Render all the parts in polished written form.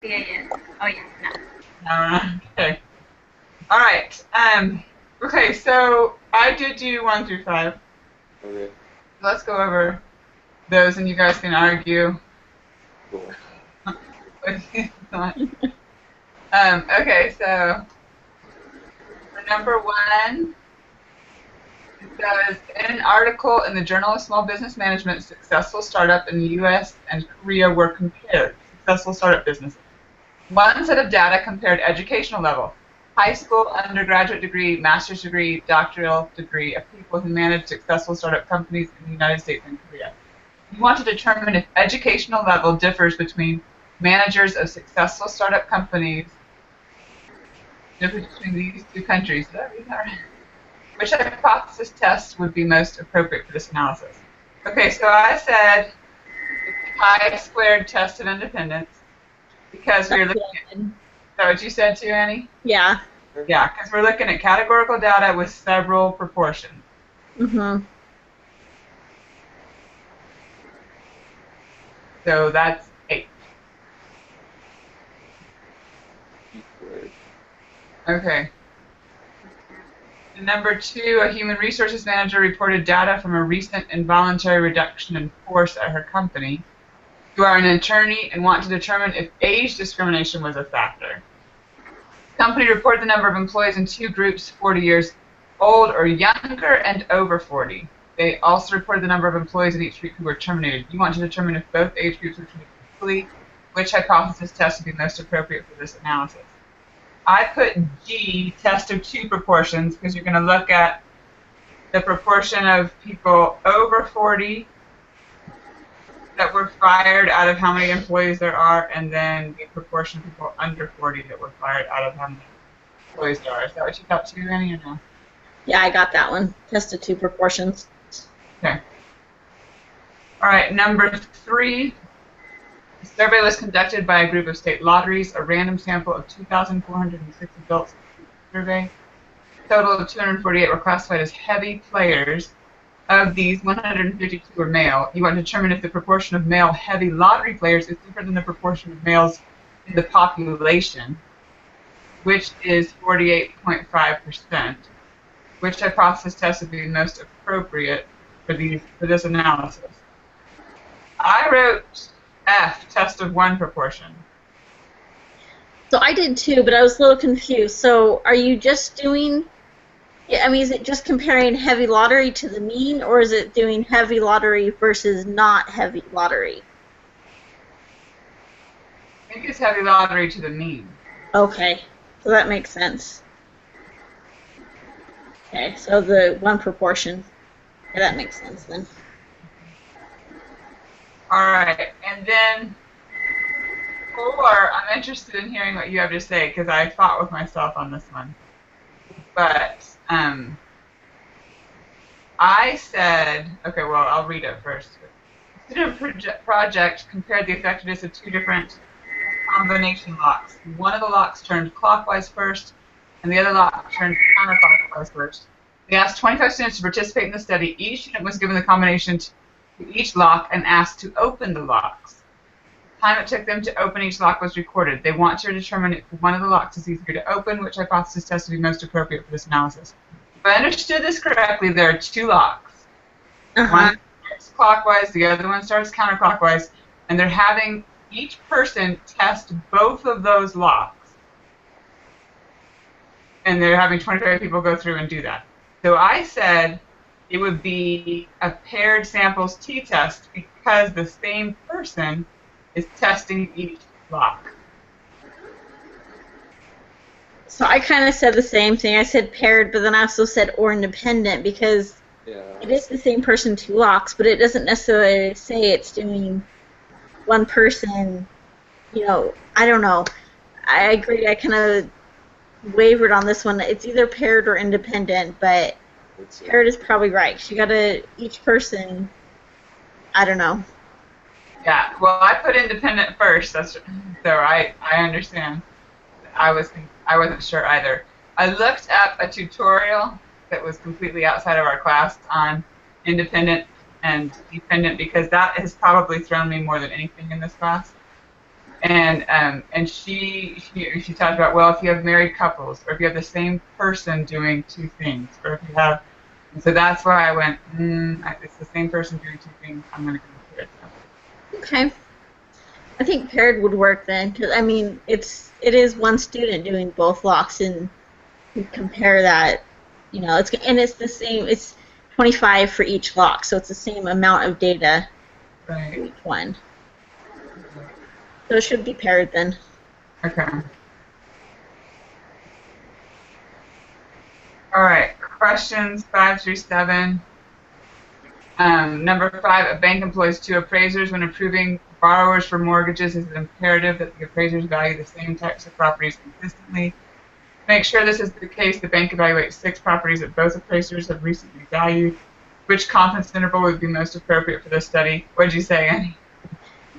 Yeah, yeah. Oh, yeah. No. Okay. All right. Okay, so I did do 1 through 5. Okay, Let's go over those, and you guys can argue cool. what you thought. Okay, so for number one, it says in an article in the Journal of Small Business Management, successful startup in the U.S. and Korea were compared. Successful startup businesses. One set of data compared educational level, high school, undergraduate degree, master's degree, doctoral degree of people who manage successful startup companies in the United States and Korea. You want to determine if educational level differs between managers of successful startup companies, differs between these two countries. Did I read that right? Which hypothesis test would be most appropriate for this analysis? Okay, so I said chi-squared test of independence because we That's are looking at, good. is that what you said too, Annie? Yeah. Yeah, because we're looking at categorical data with several proportions. Mhm. So that's 8. Right. Okay. And number 2, a human resources manager reported data from a recent involuntary reduction in force at her company. You are an attorney and want to determine if age discrimination was a factor. The company reported the number of employees in 2 groups, 40 years old or younger and over 40. They also reported the number of employees in each group who were terminated. You want to determine if both age groups were treated equally. Which hypothesis test would be most appropriate for this analysis? I put G, test of 2 proportions, because you're going to look at the proportion of people over 40 that were fired out of how many employees there are, and then the proportion of people under 40 that were fired out of how many employees there are. Is that what you got too, Annie, or no? Yeah, I got that one. Tested 2 proportions. Okay. All right, number 3. The survey was conducted by a group of state lotteries, a random sample of 2,406 adults survey. A total of 248 were classified as heavy players. Of these, 152 were male. You want to determine if the proportion of male heavy lottery players is different than the proportion of males in the population, which is 48.5%. Which hypothesis test would be most appropriate for this analysis? I wrote F, test of 1 proportion. So I did too, but I was a little confused. So are you just doing, yeah, I mean, is it just comparing heavy lottery to the mean, or is it doing heavy lottery versus not heavy lottery? I think it's heavy lottery to the mean. Okay, so that makes sense. Okay, so the 1 proportion. Yeah, that makes sense then. All right, and then 4, I'm interested in hearing what you have to say because I fought with myself on this one. But I said, okay, well, I'll read it first. The student project compared the effectiveness of 2 different combination locks. One of the locks turned clockwise first, and the other lock turned counterclockwise first. They asked 25 students to participate in the study. Each student was given the combination to each lock and asked to open the locks. The time it took them to open each lock was recorded. They want to determine if one of the locks is easier to open, which hypothesis test would be most appropriate for this analysis. If I understood this correctly, there are 2 locks. Uh-huh. One starts clockwise, the other one starts counterclockwise, and they're having each person test both of those locks. And they're having 25 people go through and do that. So I said it would be a paired samples t-test because the same person is testing each lock. So I kind of said the same thing. I said paired, but then I also said or independent because Yeah. it is the same person 2 locks, but it doesn't necessarily say it's doing one person, I don't know. I agree. I kind of wavered on this one. It's either paired or independent, but It's, paired is probably right. You gotta, each person, I don't know. Yeah, well, I put independent first, so I understand. I wasn't sure either. I looked up a tutorial that was completely outside of our class on independent and dependent because that has probably thrown me more than anything in this class. And she talked about, well, if you have married couples, or if you have the same person doing two things, or if you have, and so that's why I went, it's the same person doing two things, I'm going to compare it to. Okay. I think paired would work then, because I mean, it is one student doing both locks, and you compare that, it's the same. It's 25 for each lock, so it's the same amount of data for Right. each one. So it should be paired then. Okay. All right. Questions 5 through 7. Number 5, a bank employs 2 appraisers when approving borrowers for mortgages. It is imperative that the appraisers value the same types of properties consistently. To make sure this is the case, the bank evaluates 6 properties that both appraisers have recently valued. Which confidence interval would be most appropriate for this study? What did you say, Annie?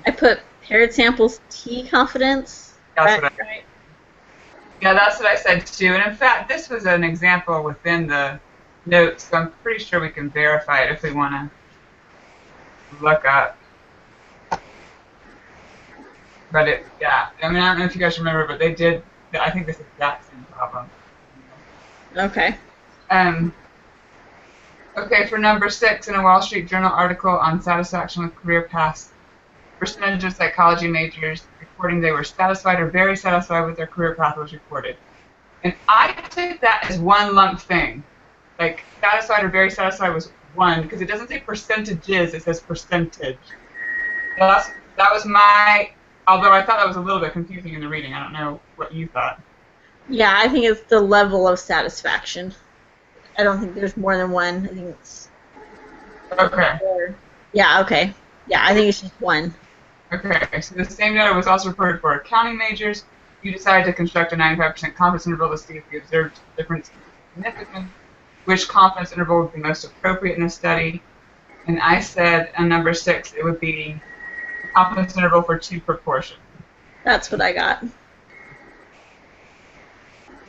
I put paired samples T confidence. That's what Right. Yeah, that's what I said too. And in fact, this was an example within the notes, so I'm pretty sure we can verify it if we want to look up. But I mean, I don't know if you guys remember, but they did, I think, this exact same problem. Okay. Okay, for number 6, in a Wall Street Journal article on satisfaction with career paths, percentage of psychology majors reporting they were satisfied or very satisfied with their career path was reported. And I took that as one lump thing. Like, satisfied or very satisfied was 1, because it doesn't say percentages, it says percentage. That was although I thought that was a little bit confusing in the reading. I don't know what you thought. Yeah, I think it's the level of satisfaction. I don't think there's more than one. I think it's... Okay. Yeah, okay. Yeah, I think it's just 1. Okay, so the same data was also reported for accounting majors. You decided to construct a 95% confidence interval to see if the observed difference is significant. Which confidence interval would be most appropriate in the study? And I said on number 6, it would be confidence interval for 2 proportion. That's what I got. You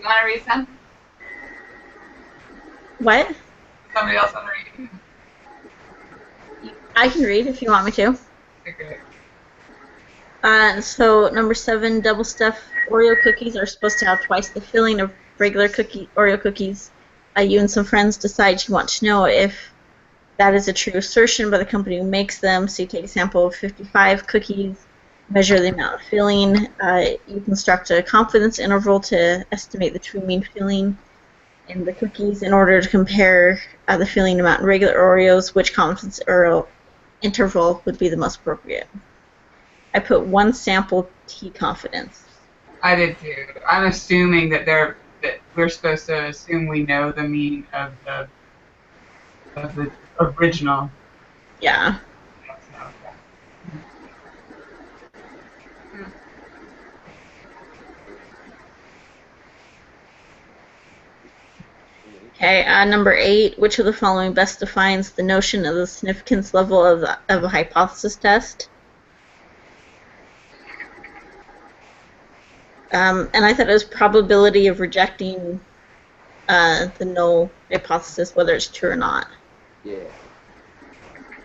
want to read some? What? Somebody else want to read? I can read if you want me to. Okay. So number 7, double stuffed Oreo cookies are supposed to have twice the filling of regular Oreo cookies. You and some friends decide you want to know if that is a true assertion by the company who makes them. So you take a sample of 55 cookies, measure the amount of filling. You construct a confidence interval to estimate the true mean filling in the cookies in order to compare the filling amount in regular Oreos. Which confidence interval would be the most appropriate? I put 1 sample T confidence. I did too. I'm assuming that we're supposed to assume we know the meaning of the original. Yeah. Okay, number 8, which of the following best defines the notion of the significance level of a hypothesis test? And I thought it was probability of rejecting the null hypothesis, whether it's true or not. Yeah.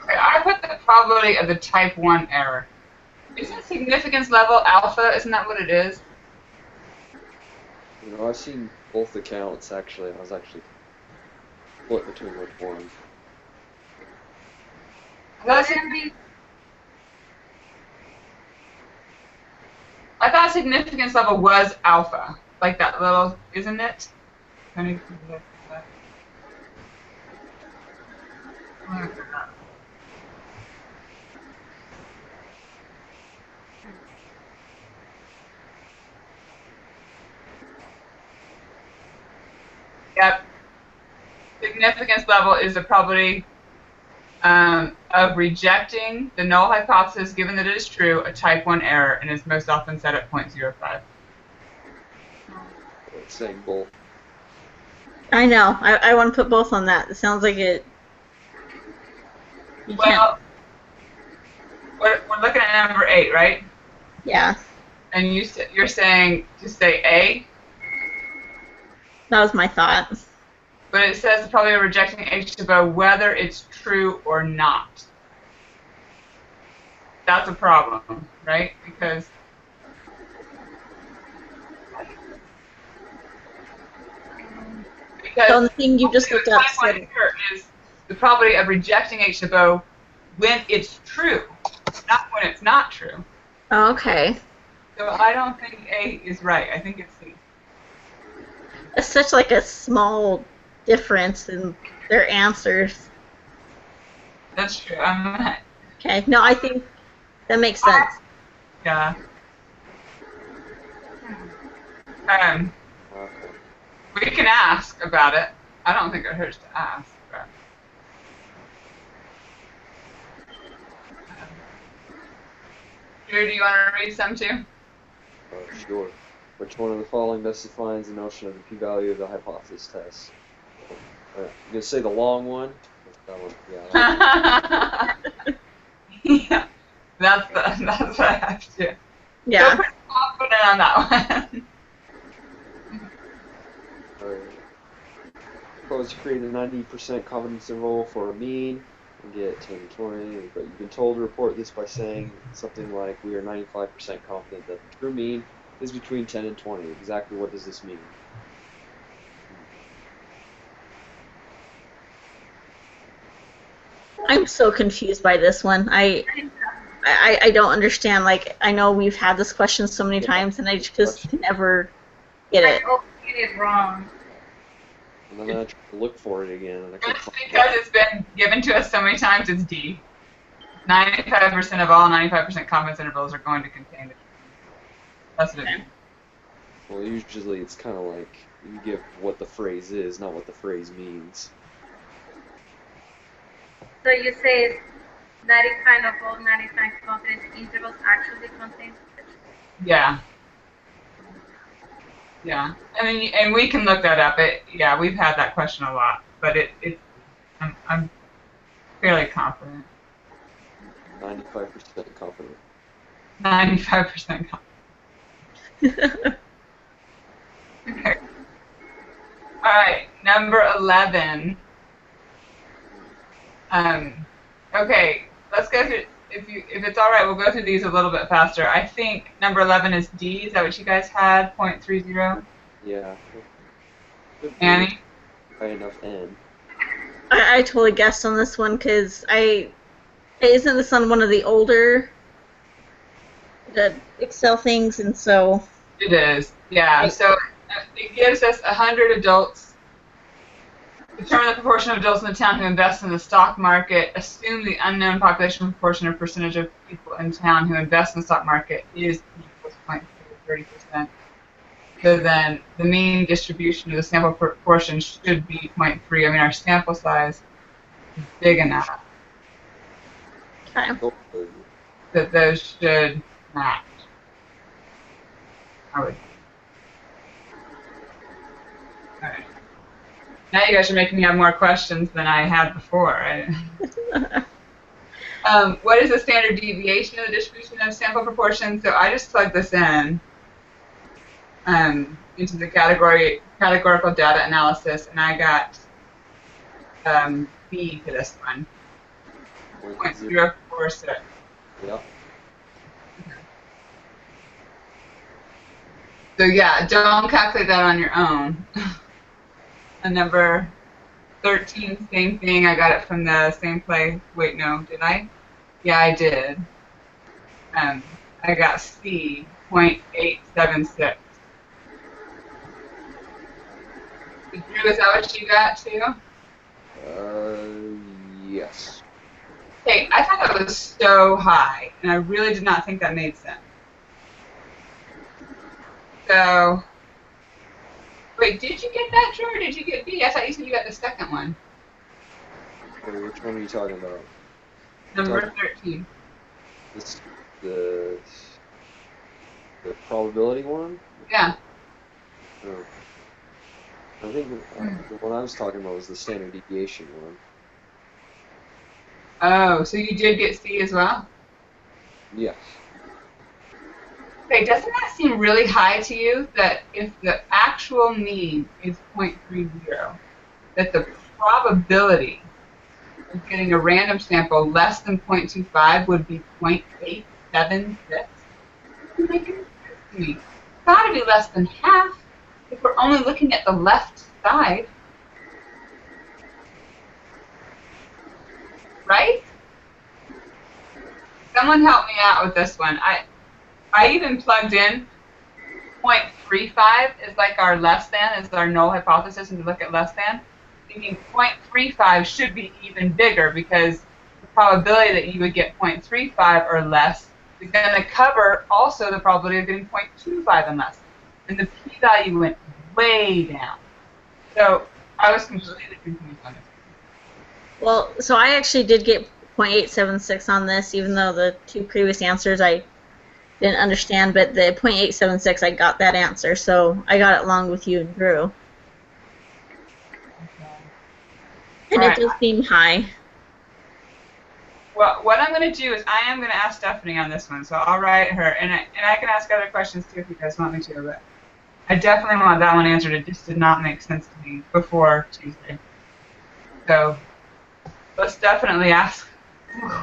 I put the probability of the type 1 error. Isn't significance level alpha? Isn't that what it is? You know, I've seen both accounts actually. I was actually split between which one. I thought significance level was alpha, like that little, isn't it? Yep. Significance level is the probability of rejecting the null hypothesis given that it is true, a type 1 error, and is most often set at 0.05. It's saying both. I know. I want to put both on that. It sounds like it. Well, we're looking at number 8, right? Yeah. And you're saying to say A, That was my thought. but it says the probability of rejecting H to O whether it's true or not. That's a problem, right? Because Because So the thing you just looked up said, 21 here is the probability of rejecting H sub O when it's true, not when it's not true. oh, okay. So I don't think A is right. I think it's C. It's such like a small difference in their answers. That's true. Okay, no, I think that makes sense. Yeah. Okay. We can ask about it. I don't think it hurts to ask. But. Drew, do you want to read some too? Sure. Which one of the following best defines the notion of the p-value of the hypothesis test? You gonna say the long one? That one, yeah. Yeah. That's what I have to. Yeah. Don't put confident on that one. Alright. Suppose you create a 90% confidence interval for a mean and get 10 to 20, but you've been told to report this by saying something like, we are 95% confident that the true mean is between 10 and 20. Exactly what does this mean? I'm so confused by this one. I don't understand. Like, I know we've had this question so many times, and I just never get it. I always get it wrong. And then I tried to look for it again, and I couldn't It's find because it's been given to us so many times, it's D. 95% of all 95% confidence intervals are going to contain the truth. That's what it means. Well, usually it's kind of like you give what the phrase is, not what the phrase means. So you say 95 of all 95 confidence intervals actually contain the truth. Yeah. Yeah. I mean, and we can look that up. Yeah, we've had that question a lot, but I'm fairly confident. 95% confident. 95% confident. Okay. All right, number 11. Okay, let's go through. If it's all right, we'll go through these a little bit faster. I think number 11 is D. Is that what you guys had? 0.30. Yeah. Annie. High enough N. I totally guessed on this one because isn't this on one of the older the Excel things, and so It is. Yeah. So it gives us 100 adults. Determine the proportion of adults in the town who invest in the stock market. Assume the unknown population proportion or percentage of people in town who invest in the stock market is equals 0.30%. So then the mean distribution of the sample proportion should be 0.3. I mean, our sample size is big enough okay. that those should match. I would. All right. Now you guys are making me have more questions than I had before. Right? What is the standard deviation of the distribution of sample proportions? So I just plugged this in into the categorical data analysis, and I got B for this one. 0.046. Yeah. So yeah, don't calculate that on your own. And number 13, same thing. I got it from the same place. Wait, no, did I? Yeah, I did. I got C, 0.876. Drew, is that what you got too? Yes. Hey, I thought that was so high, and I really did not think that made sense. So, wait, did you get that, Drew, or did you get B? I thought you said you got the second one. Wait, which one are you talking about? Number 13. This, the probability one? Yeah. Oh. I think the one I was talking about was the standard deviation one. Oh, so you did get C as well? Yes. Okay, doesn't that seem really high to you that if the actual mean is 0.30, that the probability of getting a random sample less than 0.25 would be 0.876? Doesn't make any sense to me. It's got to be less than half if we're only looking at the left side. Right? Someone help me out with this one. I even plugged in 0.35 is like our less than, is our null hypothesis, and to look at less than, thinking 0.35 should be even bigger because the probability that you would get 0.35 or less is going to cover also the probability of getting 0.25 and less. And the p-value went way down. So I was completely confused on this. Well, so I actually did get 0.876 on this, even though the two previous answers I didn't understand, but the 0.876, I got that answer, so I got it along with you and Drew. And Alright. it does seem high. Well, what I'm going to do is I am going to ask Stephanie on this one, so I'll write her, and I can ask other questions too if you guys want me to, but I definitely want that one answered. It just did not make sense to me before Tuesday. So let's definitely ask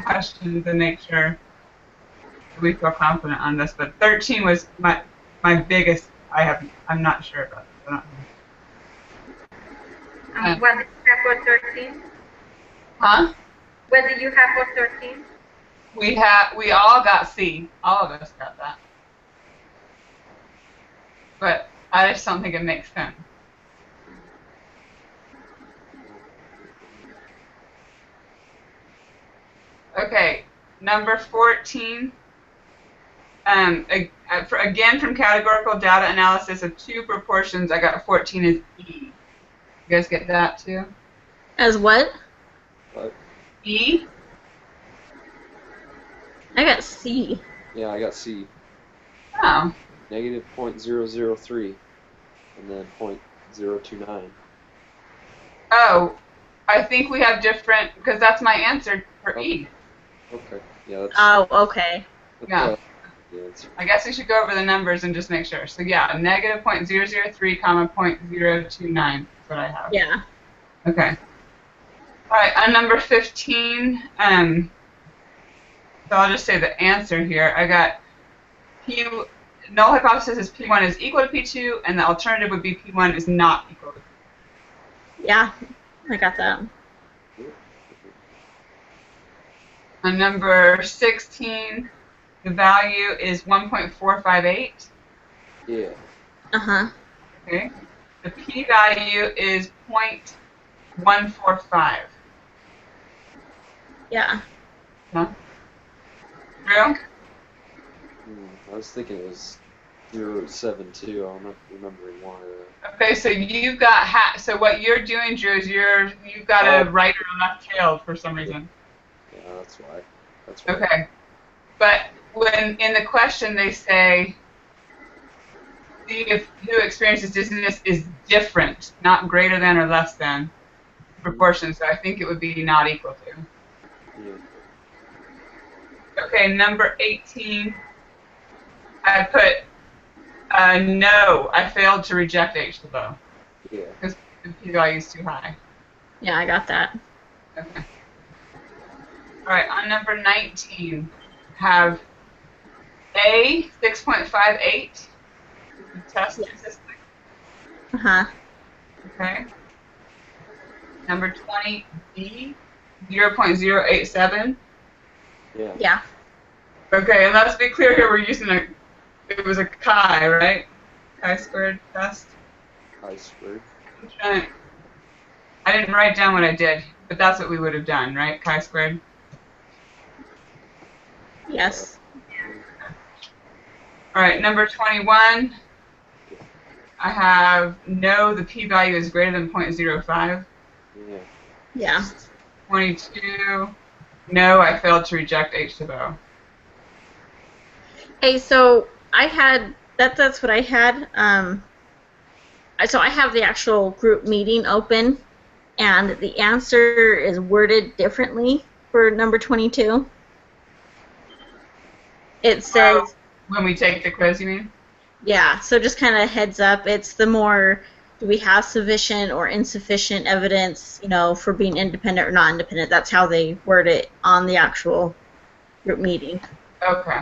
questions and make sure we feel confident on this. But 13 was my biggest. I'm not sure about this. I don't know. What did you have for 13? Huh? What did you have for 13? We all got C. All of us got that. But I just don't think it makes sense. Okay, number 14. Again, from categorical data analysis of two proportions, I got 14 as E. You guys get that too? As what? But, E? I got C. yeah, I got C. Oh. Negative 0.003, and then 0.029. Oh, I think we have different, because that's my answer for E. Okay. Yeah, that's. Oh, okay. Yeah. Yeah, it's, I guess we should go over the numbers and just make sure. So yeah, negative 0.003, comma 0.029 is what I have. Yeah. Okay. All right, on number 15, so I'll just say the answer here. I got null hypothesis is P1 is equal to P2, and the alternative would be P1 is not equal to P2. Yeah, I got that. On number 16, the value is 1.458. yeah. Uh-huh. Okay. The p-value is 0.145. Yeah. Huh? Drew? I was thinking it was 0.72. I'm not remembering one of them. Okay, so you've got so what you're doing, Drew, is you've got a right or left-tailed for some reason. Yeah, that's why. That's why. Okay. But when in the question they say see if who experiences dizziness is different, not greater than or less than proportion, so I think it would be not equal to. Yeah. Okay, number 18, I put no, I failed to reject H to low Yeah. because the p-value is too high. Yeah, I got that. Okay. All right, on number 19, have A 6.58, the test statistic. Uh-huh. Okay. Number 20, B 0.087. Yeah. Yeah. Okay, and let's be clear here, we're using it was a chi, right? Chi-squared test. Chi-squared. I didn't write down what I did, but that's what we would have done, right? Chi-squared. Yes. All right, number 21. I have no, the p-value is greater than 0.05. Yeah. Yeah. 22. No, I failed to reject H sub O. Hey, so I had that's what I had. So I have the actual group meeting open, and the answer is worded differently for number 22. It says, When we take the quiz, you mean? yeah, so just kind of heads up, it's the more, do we have sufficient or insufficient evidence, for being independent or not independent. That's how they word it on the actual group meeting. Okay.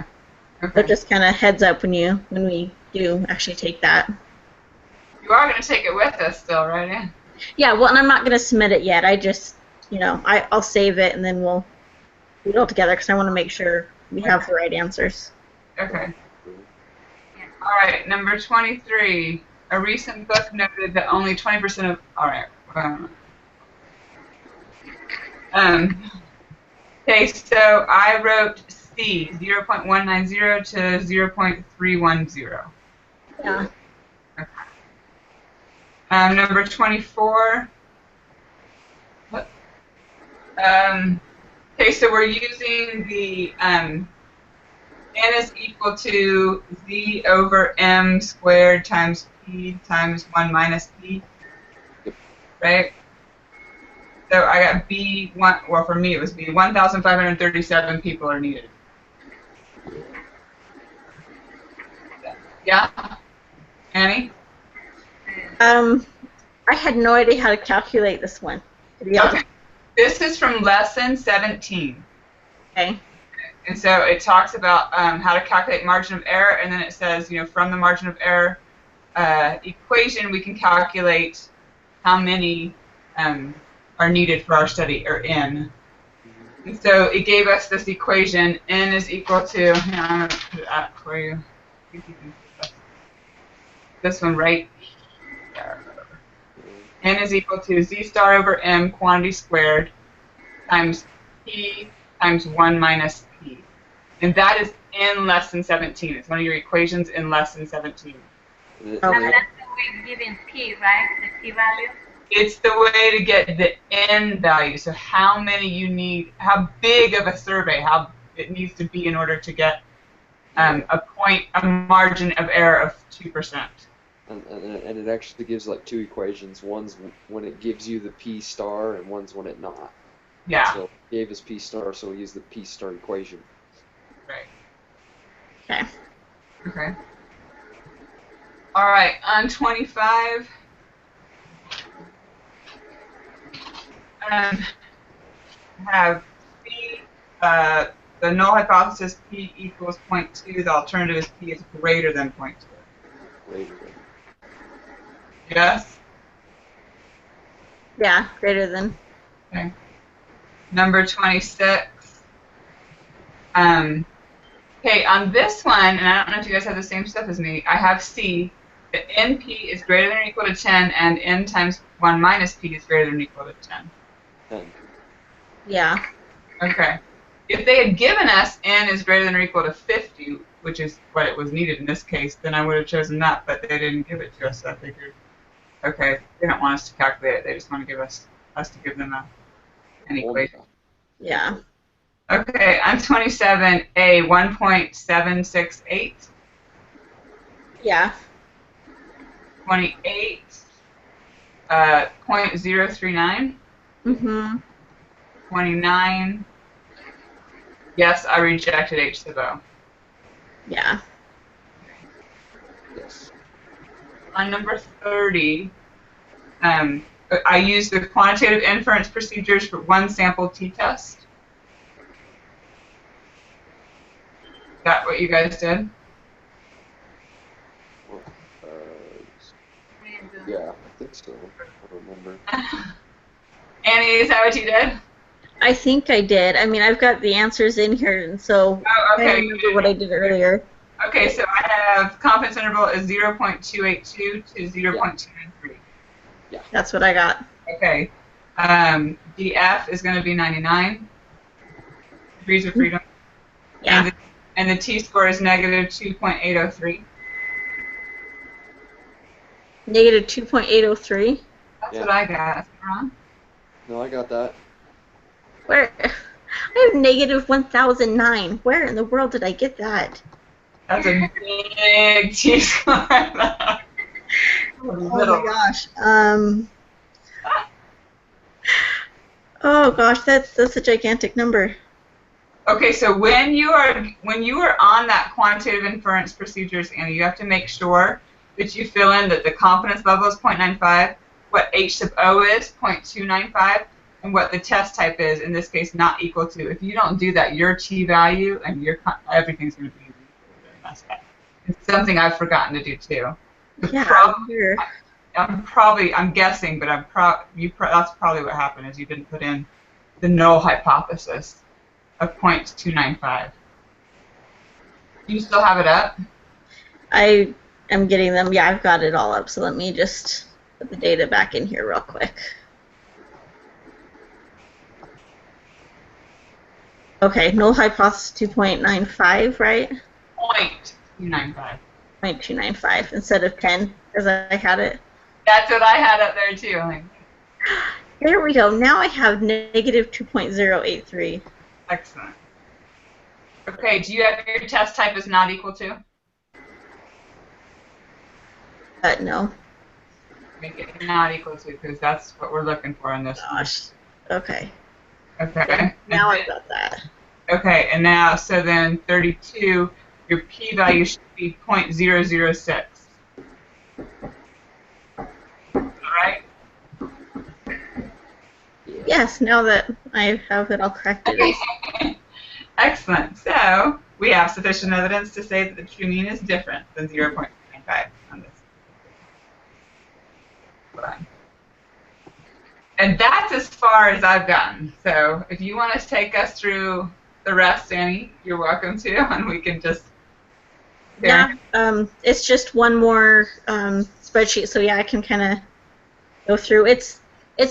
So Okay. just kind of heads up when we do actually take that. You are going to take it with us still, right? Yeah, well, and I'm not going to submit it yet. I just, I'll save it and then we'll do it all together because I want to make sure we have the right answers. Okay. All right, number 23. A recent book noted that only 20% of. All right. Okay, so I wrote C, 0.190 to 0.310. Yeah. Number 24. Okay, so we're using the n is equal to z over m squared times p times 1 minus p, right? So I got B1, well for me it was B, 1,537 people are needed. Yeah? Annie? I had no idea how to calculate this one, to be honest. Okay. This is from lesson 17. Okay. And so it talks about how to calculate margin of error, and then it says, from the margin of error equation, we can calculate how many are needed for our study, or n. And so it gave us this equation, n is equal to, hang on, I'm going to put it up for you. This one right here. N is equal to z star over m quantity squared times p times 1 minus p. And that is in lesson 17. It's one of your equations in lesson 17. And that's the way given p, right? The p value? It's the way to get the n value. So how many you need, how big of a survey, how it needs to be in order to get a margin of error of 2%. And it actually gives like two equations. One's when it gives you the p star, and one's when it not. Yeah. So it gave us p star, so we use the p star equation. Right. Okay. Okay. All right, on 25. Have P, the null hypothesis P equals 0.2. The alternative is P is greater than 0.2. Greater than. Yes? Yeah, greater than. Okay. Number 26. Okay, on this one, and I don't know if you guys have the same stuff as me, I have C, that NP is greater than or equal to 10, and N times 1 minus P is greater than or equal to 10. 10. Yeah. Okay. If they had given us N is greater than or equal to 50, which is what it was needed in this case, then I would have chosen that, but they didn't give it to us, so I figured, okay, they don't want us to calculate it, they just want to give us to give them an equation. Yeah. Okay, on 27, A, 1.768. Yeah. 28, 0.039. Mm-hmm. 29, yes, I rejected H sub O. Yeah. Yes. On number 30, I used the quantitative inference procedures for one sample t-test. Is that what you guys did? Yeah, I think so. I don't remember. Annie, is that what you did? I think I did. I mean, I've got the answers in here, and so Oh, okay. I remember what I did earlier. Okay, so I have confidence interval is 0.282 to 0.293. Yeah. That's what I got. Okay. DF is going to be 99 degrees of freedom. Yeah. And the t-score is negative 2.803. Negative 2.803. That's what I got. Is that wrong? No, I got that. Where? I have negative 1,009. Where in the world did I get that? That's a big t-score. Oh my gosh. Oh gosh, that's a gigantic number. Okay, so when you are on that quantitative inference procedures, and you have to make sure that you fill in that the confidence level is 0.95, what H sub O is 0.295, and what the test type is, in this case, not equal to. If you don't do that, your t-value and everything's going to be messed up. It's something I've forgotten to do too. Yeah, sure. I'm guessing, but that's probably what happened is you didn't put in the null hypothesis of 0.295. Do you still have it up? I am getting them. Yeah, I've got it all up. So let me just put the data back in here real quick. Okay, null hypothesis 2.95, right? 0.295. 0.295 instead of 10, as I had it. That's what I had up there too. I'm like, There we go. Now I have negative 2.083. excellent. Okay, do you have your test type is not equal to? No. Make it not equal to, because that's what we're looking for in this. Gosh. Okay. Okay. Now And I've got that. okay, and now, so then 32, your p-value should be 0.006. Right? Yes, now that I have it all corrected. Okay. Excellent. So we have sufficient evidence to say that the true mean is different than 0.95 on this. Fine. And that's as far as I've gotten. So if you want to take us through the rest, Annie, you're welcome to, and we can just. Yeah, it's just one more spreadsheet, so yeah, I can kind of go through. It's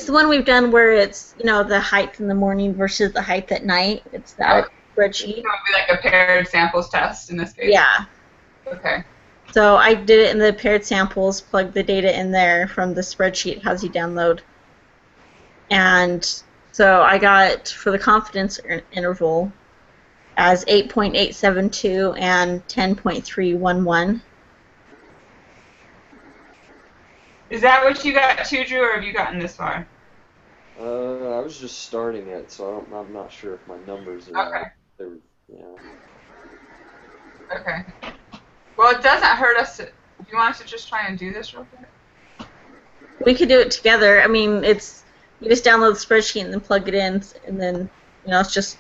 the one we've done where it's, you know, the height in the morning versus the height at night. It's that spreadsheet. It would be like a paired samples test in this case. Yeah. Okay. So I did it in the paired samples, plugged the data in there from the spreadsheet it has you download. And so I got, for the confidence interval, as 8.872 and 10.311. Is that what you got too, Drew, or have you gotten this far? I was just starting it, so I'm not sure if my numbers are Okay. right. Yeah. Okay. Well, it doesn't hurt us to. Do you want us to just try and do this real quick? We could do it together. I mean, it's, you just download the spreadsheet and then plug it in, and then, you know, it's just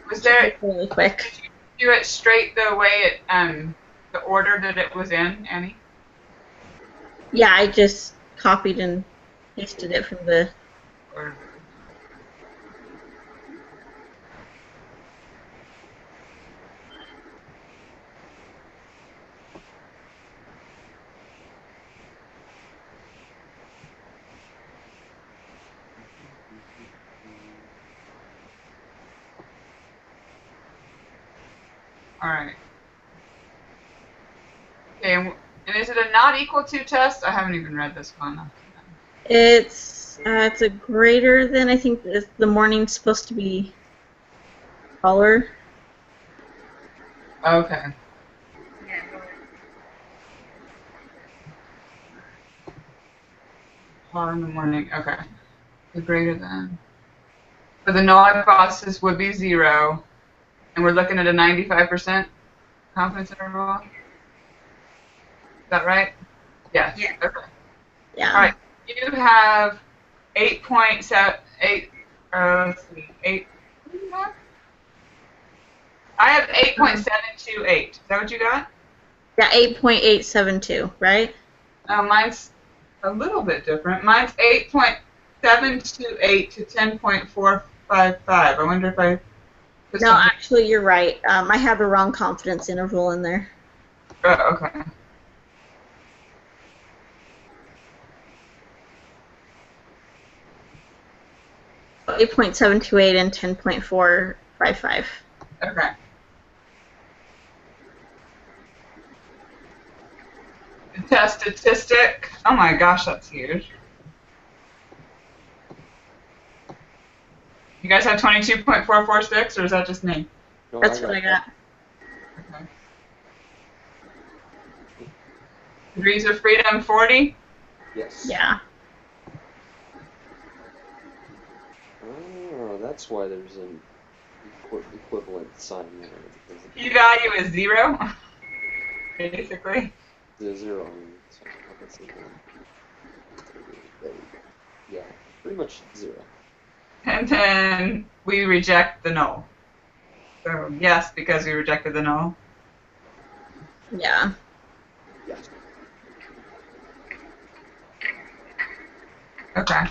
Was there? really quick. Did you do it straight the way it the order that it was in, Annie? Yeah, I just copied and pasted it from the. Or all right. Okay, and is it a not equal to test? I haven't even read this one. It's a greater than, I think the morning's supposed to be taller. Okay. Yeah, go ahead. Far in the morning. Okay. The greater than. So the null hypothesis would be 0, and we're looking at a 95% confidence interval. Is that right? Yes. Yeah. Okay. Yeah. All right. You have 8.78. Let's see. 8. What do you have? I have 8.728. Is that what you got? Yeah, 8.872, right? Mine's a little bit different. Mine's 8.728 to 10.455. I wonder if I. put No, something- actually, you're right. I have the wrong confidence interval in there. Okay. So 8.728 and 10.455. Okay. The test statistic. Oh my gosh, that's huge. You guys have 22.446, or is that just me? No, That's what I got. Okay. Degrees of freedom 40. Yes. Yeah. Oh, that's why there's an equivalent sign there. Because P-value is 0, basically. the 0. So I can see one. There we go. Yeah, pretty much 0. And then we reject the null. So yes, because we rejected the null. Yeah. Yeah. Okay.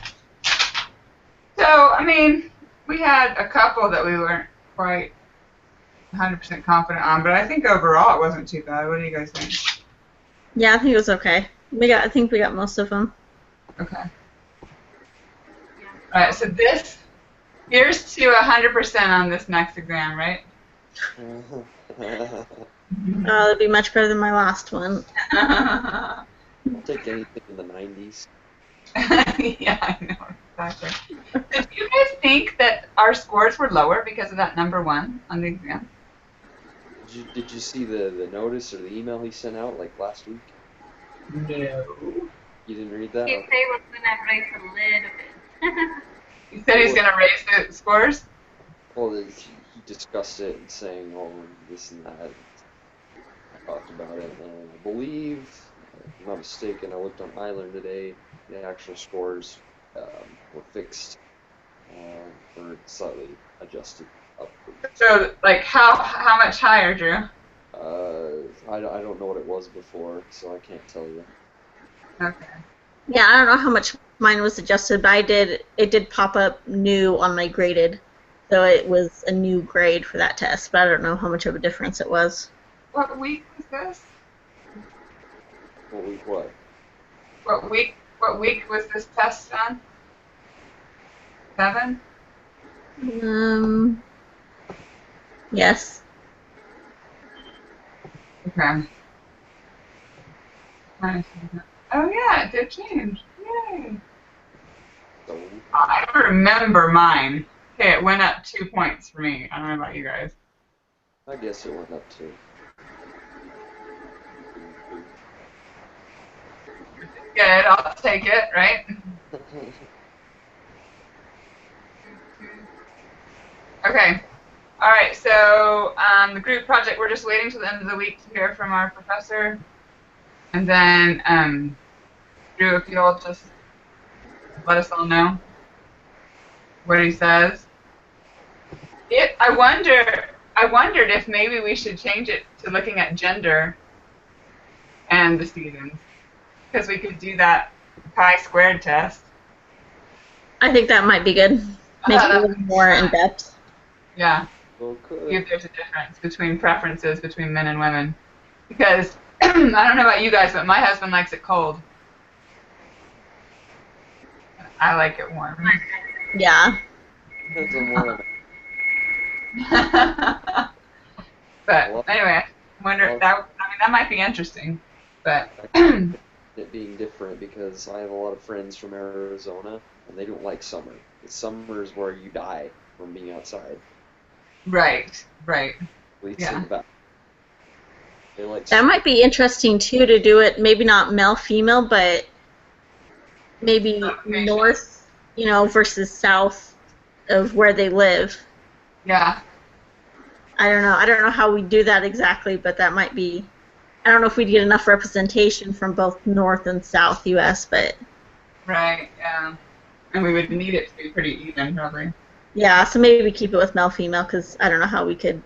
So, I mean, We had a couple that we weren't quite 100% confident on, but I think overall it wasn't too bad. What do you guys think? Yeah, I think it was okay. I think we got most of them. Okay. Yeah. All right, so here's to 100% on this next exam, right? It'd be much better than my last one. I'll take anything in the 90s. Yeah, I know, exactly. Did you guys think that our scores were lower because of that number 1 on the exam? Did you see the notice or the email he sent out like last week? No. You didn't read that? He Okay. said he was gonna raise a little bit. He said he's going to raise the scores? Well, he discussed it and saying, oh, this and that. I talked about it, and I believe, if I'm not mistaken, I looked on iLearn today, the actual scores were fixed or slightly adjusted upward. So, like, how much higher, Drew? I don't know what it was before, so I can't tell you. Okay. Yeah, I don't know how much mine was adjusted, but it did pop up new on my graded. So it was a new grade for that test, but I don't know how much of a difference it was. What week was this? What week what? What week was this test on? 7? Yes. Okay. Oh yeah, it did change. Yay. So, I remember mine. Okay, it went up 2 points for me. I don't know about you guys. I guess it went up too. Good, I'll take it, right? Okay. All right, so the group project, we're just waiting till the end of the week to hear from our professor. And then, Drew, if you'll just let us all know what he says. I wondered if maybe we should change it to looking at gender and the seasons, because we could do that chi-squared test. I think that might be good. Make it a little more in depth. Yeah. Well, See could. if there's a difference between preferences between men and women. Because I don't know about you guys, but my husband likes it cold. I like it warm. Yeah. Depends on where I'm But anyway, I wonder if that might be interesting. But at. It being different because I have a lot of friends from Arizona and they don't like summer. Summer is where you die from being outside. right. At least Yeah. in the back. They like That might be interesting too to do it, maybe not male female, but maybe Okay. north, versus south of where they live. Yeah. I don't know how we do that exactly, but that might be. I don't know if we'd get enough representation from both North and South U.S., but Right. Yeah. And we would need it to be pretty even, probably. yeah, so maybe we keep it with male female because I don't know how we could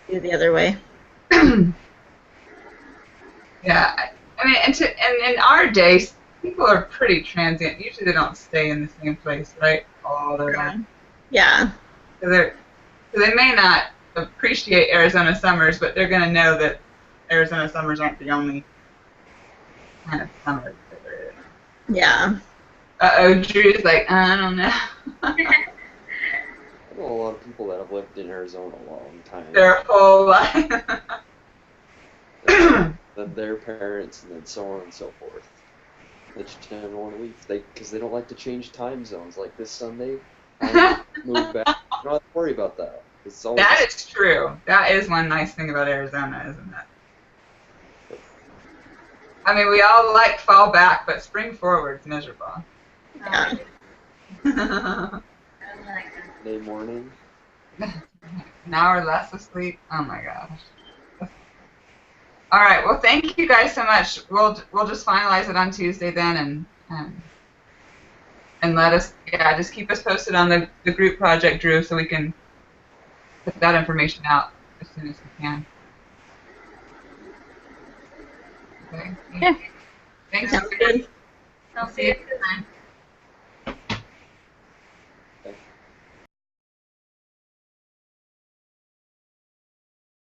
do the other way. Yeah. I mean, and in our days, people are pretty transient. Usually, they don't stay in the same place, right, all their life. Yeah. So they may not appreciate Arizona summers, but they're going to know that Arizona summers aren't the only kind of summer that there is. Yeah. Drew's like, I don't know. I know a lot of people that have lived in Arizona a long time. Their whole life. Then their parents, and then so on and so forth. They just never want to leave. Because they don't like to change time zones. Like this Sunday, move back. You don't have to worry about that. It's always That is true. That is one nice thing about Arizona, isn't it? I mean, we all like fall back, but spring forward's miserable. Yeah. Sunday morning. An hour less of sleep. Oh my gosh. All right. Well, thank you guys so much. We'll just finalize it on Tuesday then, and let us just keep us posted on the group project, Drew, so we can put that information out as soon as we can. Okay. Yeah. Thanks. Sounds good. So See you next time.